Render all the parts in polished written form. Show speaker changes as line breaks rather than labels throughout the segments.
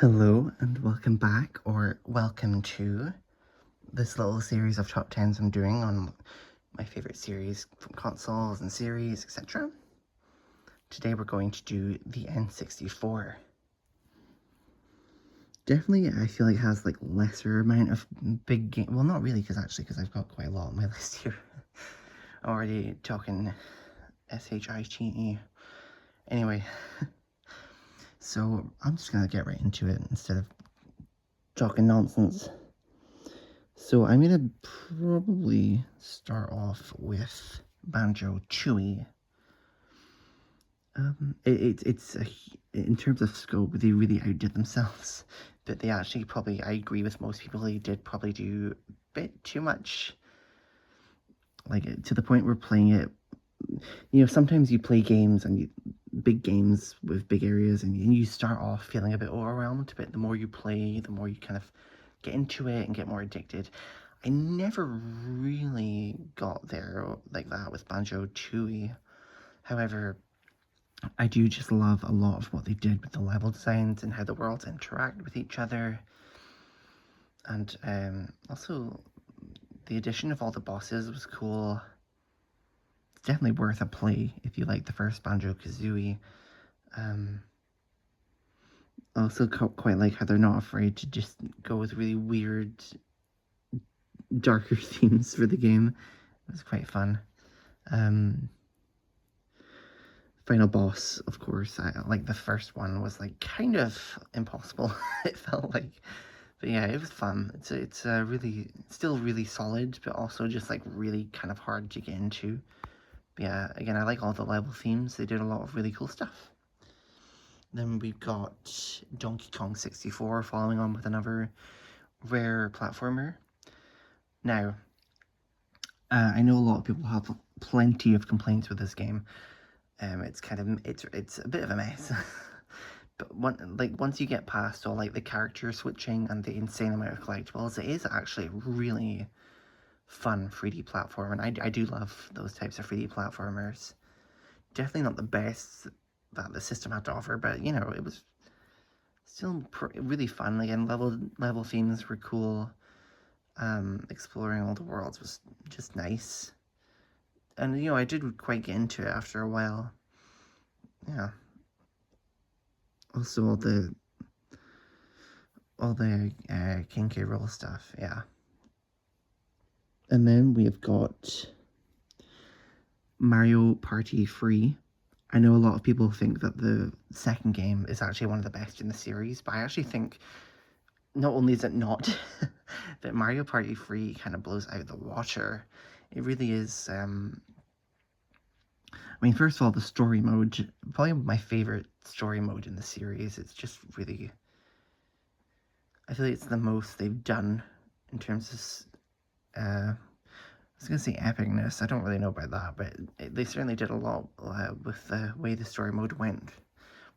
Hello and welcome back, or welcome to this little series of top 10s I'm doing on my favourite series from consoles and series, etc. Today we're going to do the N64. Definitely, I feel like it has like lesser amount of big game. Well, not really, because I've got quite a lot on my list here. Already talking SHITE. Anyway, so I'm just gonna get right into it instead of talking nonsense. So I'm gonna probably start off with Banjo-Tooie. It's in terms of scope, they really outdid themselves, but they actually probably, I agree with most people, they did probably do a bit too much, like to the point where playing it, sometimes you play games and big games with big areas and you start off feeling a bit overwhelmed, but the more you play, the more you kind of get into it and get more addicted. I never really got there like that with Banjo-Tooie. However, I do just love a lot of what they did with the level designs and how the worlds interact with each other. And also, the addition of all the bosses was cool. It's definitely worth a play if you like the first Banjo-Kazooie. I also quite like how they're not afraid to just go with really weird, darker themes for the game. It was quite fun. Final boss, of course, like the first one was like kind of impossible. It felt like, but yeah, it was fun. It's really still really solid, but also just like really kind of hard to get into. But yeah, again, I like all the level themes. They did a lot of really cool stuff. Then we've got Donkey Kong 64 following on with another rare platformer. Now, I know a lot of people have plenty of complaints with this game. It's kind of, it's a bit of a mess. But once you get past all like the character switching and the insane amount of collectibles, it is actually a really fun 3D platform, and I do love those types of 3D platformers. Definitely not the best that the system had to offer, but it was still really fun. Again, level themes were cool. Exploring all the worlds was just nice, and I did quite get into it after a while. Yeah. Also, all the King K. Rool stuff, yeah. And then we've got Mario Party Free. I know a lot of people think that the second game is actually one of the best in the series, but I actually think not only is it not, that Mario Party Free kind of blows out the water. It really is, first of all, the story mode, probably my favorite story mode in the series. It's just really, I feel like it's the most they've done in terms of, I was going to say epicness. I don't really know about that, but they certainly did a lot with the way the story mode went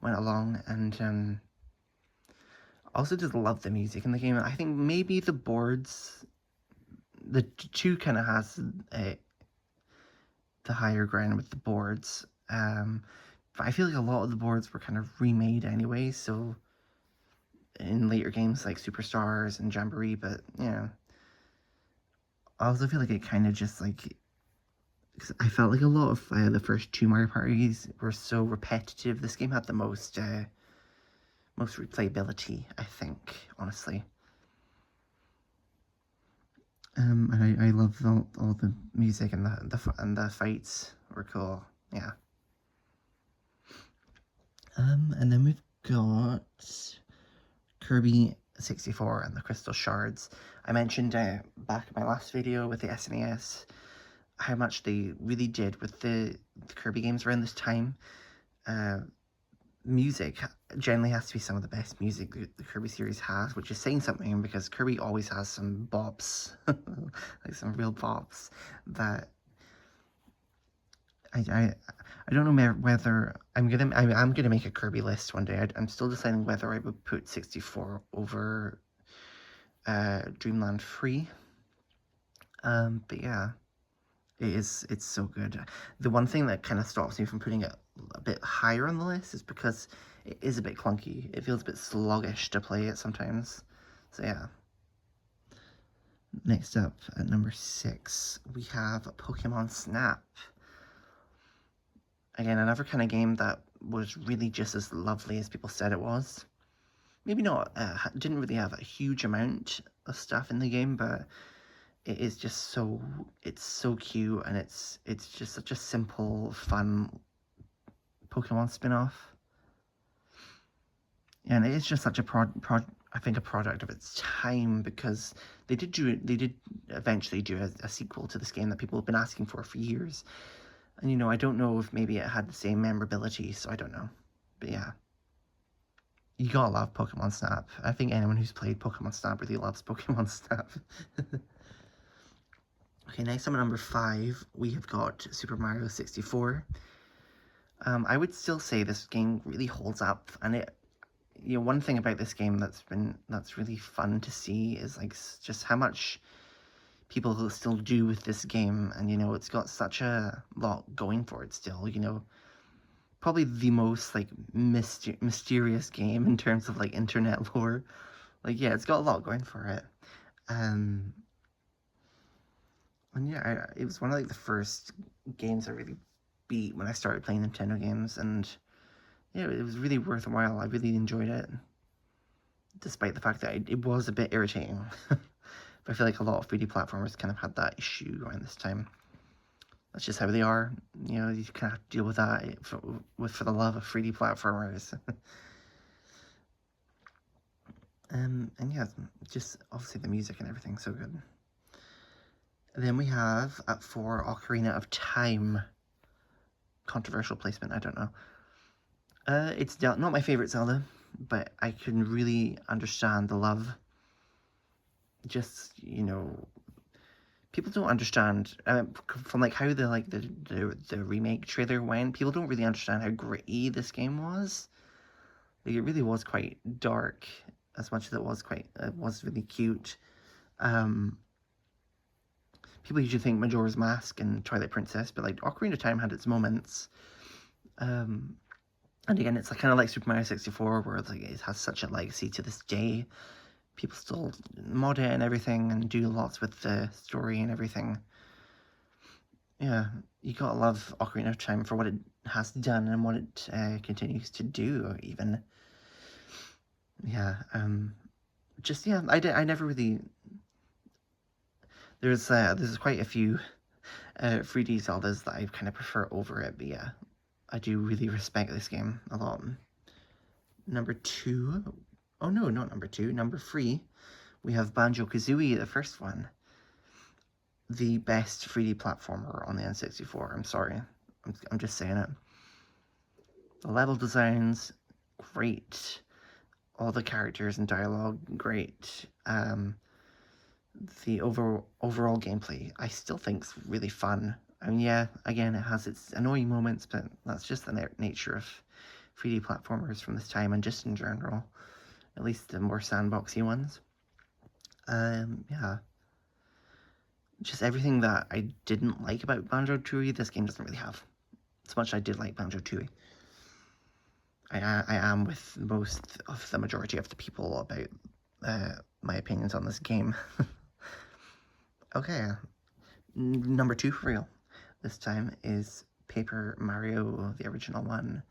along, and also just love the music in the game. I think maybe the boards, the two kind of has the higher ground with the boards, but I feel like a lot of the boards were kind of remade anyway, so in later games like Superstars and Jamboree, but I also feel like it kind of just like, cause I felt like a lot of the first two Mario Parties were so repetitive. This game had the most replayability, I think, honestly. And I love all the music and the fights were cool. Yeah. And then we've got Kirby 64 and the Crystal Shards. I mentioned back in my last video with the SNES how much they really did with the Kirby games around this time. Music generally has to be some of the best music the Kirby series has, which is saying something because Kirby always has some bops, like some real bops that I don't know whether I'm gonna make a Kirby list one day. I'm still deciding whether I would put 64 over Dreamland 3. But yeah, it's so good. The one thing that kind of stops me from putting it a bit higher on the list is because it is a bit clunky. It feels a bit sluggish to play it sometimes. So yeah. Next up, at number 6, we have Pokemon Snap. Again, another kind of game that was really just as lovely as people said it was. Maybe not, didn't really have a huge amount of stuff in the game, but it is just so, it's so cute, and it's just such a simple, fun Pokemon spin-off. And it is just such a I think a product of its time, because they did eventually do a sequel to this game that people have been asking for years. And you know, I don't know if maybe it had the same memorability, so I don't know. But yeah. You gotta love Pokemon Snap. I think anyone who's played Pokemon Snap really loves Pokemon Snap. Okay, next up at number 5, we have got Super Mario 64. I would still say this game really holds up, and it, you know, one thing about this game that's really fun to see is like just how much people still do with this game, and you know, it's got such a lot going for it still. You know, probably the most like mysterious game in terms of like internet lore. Like, yeah, it's got a lot going for it. And yeah, it was one of like the first games I really beat when I started playing Nintendo games, and yeah, it was really worthwhile. I really enjoyed it, despite the fact that it was a bit irritating. But I feel like a lot of 3D platformers kind of had that issue around this time. That's just how they are. You know, you kind of have to deal with that for the love of 3D platformers. And yeah, just obviously the music and everything so good. And then we have at 4 Ocarina of Time. Controversial placement, I don't know. It's not my favorite Zelda, but I can really understand the love. Just, you know, people don't understand from like how the remake trailer went. People don't really understand how gritty this game was. Like, it really was quite dark, as much as it was really cute. People usually think Majora's Mask and Twilight Princess, but like Ocarina of Time had its moments. And again, it's like kind of like Super Mario 64, where it's like it has such a legacy to this day. People still mod it and everything, and do lots with the story and everything. Yeah, you gotta love Ocarina of Time for what it has done and what it continues to do, even. Yeah, just, yeah, I never really... There's quite a few 3D Zeldas that I kind of prefer over it, but yeah, I do really respect this game a lot. Number 2, oh no, not number 2, number 3, we have Banjo-Kazooie, the first one. The best 3D platformer on the N64, I'm sorry. I'm just saying it. The level designs, great. All the characters and dialogue, great. The overall gameplay, I still think is really fun. I mean, yeah, again, it has its annoying moments, but that's just the nature of 3D platformers from this time, and just in general. At least the more sandboxy ones. Yeah. Just everything that I didn't like about Banjo-Tooie, this game doesn't really have. As much as I did like Banjo-Tooie. I am with most of the majority of the people about my opinions on this game. Okay, number 2 for real this time is Paper Mario, the original one.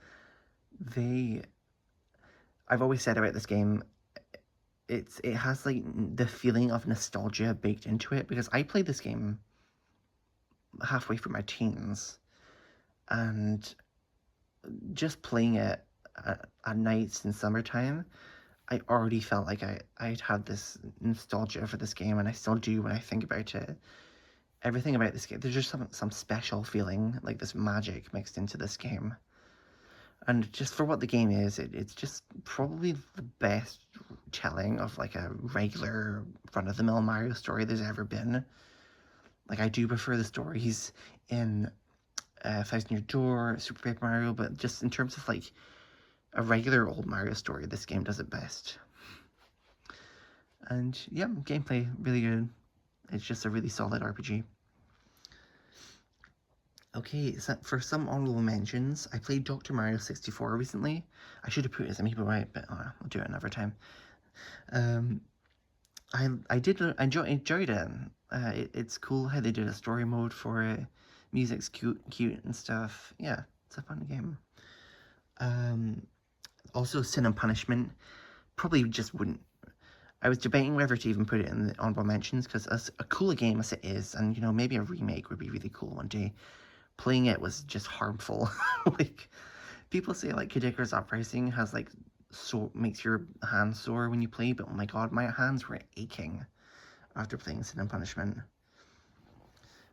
I've always said about this game, it has like the feeling of nostalgia baked into it, because I played this game halfway through my teens, and just playing it at nights in summertime, I already felt like I'd had this nostalgia for this game, and I still do when I think about it. Everything about this game, there's just some special feeling, like this magic mixed into this game. And just for what the game is, it's just probably the best telling of like a regular run-of-the-mill Mario story there's ever been. Like, I do prefer the stories in Thousand Year Door, Super Paper Mario, but just in terms of like a regular old Mario story, this game does it best. And yeah, gameplay, really good. It's just a really solid RPG. Okay, so for some honorable mentions, I played Dr. Mario 64 recently. I should have put it as a Amiibo, right, but I'll do it another time. Um, I did enjoyed it. It's cool how they did a story mode for it. Music's cute and stuff. Yeah, it's a fun game. Um, Also, Sin and Punishment probably just wouldn't. I was debating whether to even put it in the honorable mentions because as a cool game as it is, and you know maybe a remake would be really cool one day. Playing it was just harmful. Like people say, like Kadika's Uprising has like makes your hands sore when you play, but oh my god, my hands were aching after playing Sin and Punishment.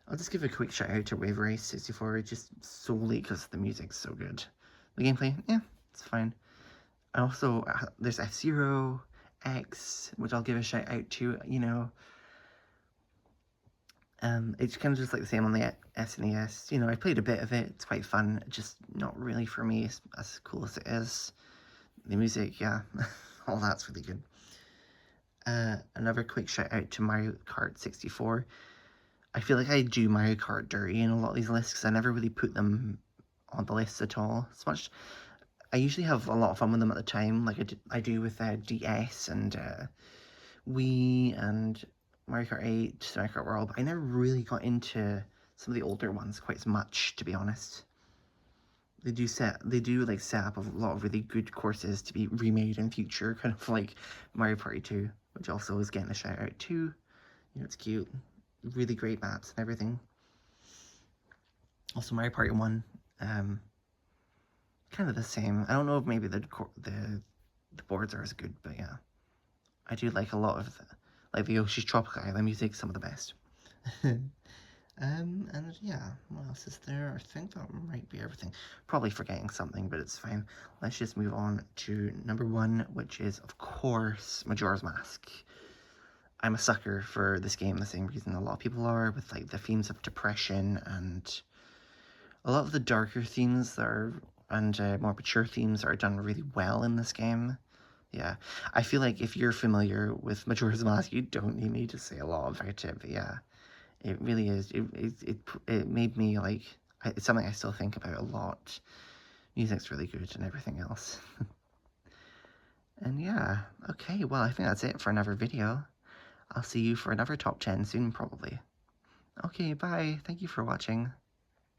I'll just give a quick shout out to Wave Race 64 just solely because the music's so good. The gameplay, yeah, it's fine. And also, there's F-Zero, X, which I'll give a shout out to, you know. It's kind of just like the same on the SNES. You know, I played a bit of it. It's quite fun. Just not really for me as cool as it is. The music, yeah, all that's really good. Another quick shout out to Mario Kart 64. I feel like I do Mario Kart dirty in a lot of these lists because I never really put them on the list at all. It's much. I usually have a lot of fun with them at the time, like I do with DS and Wii and Mario Kart 8, Mario Kart World, but I never really got into some of the older ones quite as much, to be honest. They do set up a lot of really good courses to be remade in future, kind of like Mario Party 2, which also is getting a shout out too. You know, it's cute, really great maps and everything. Also Mario Party 1, kind of the same. I don't know if maybe the boards are as good, but yeah, I do like a lot of like the Yoshi's Tropical Island music, some of the best. And yeah, what else is there? I think that might be everything. Probably forgetting something, but it's fine. Let's just move on to number 1, which is, of course, Majora's Mask. I'm a sucker for this game, the same reason a lot of people are, with like the themes of depression and a lot of the darker themes that are, and more mature themes are done really well in this game. Yeah, I feel like if you're familiar with Majora's Mask, you don't need me to say a lot about it, but yeah. It really is. It made me like. It's something I still think about a lot. Music's really good and everything else. And yeah, okay, well, I think that's it for another video. I'll see you for another top 10 soon, probably. Okay, bye. Thank you for watching.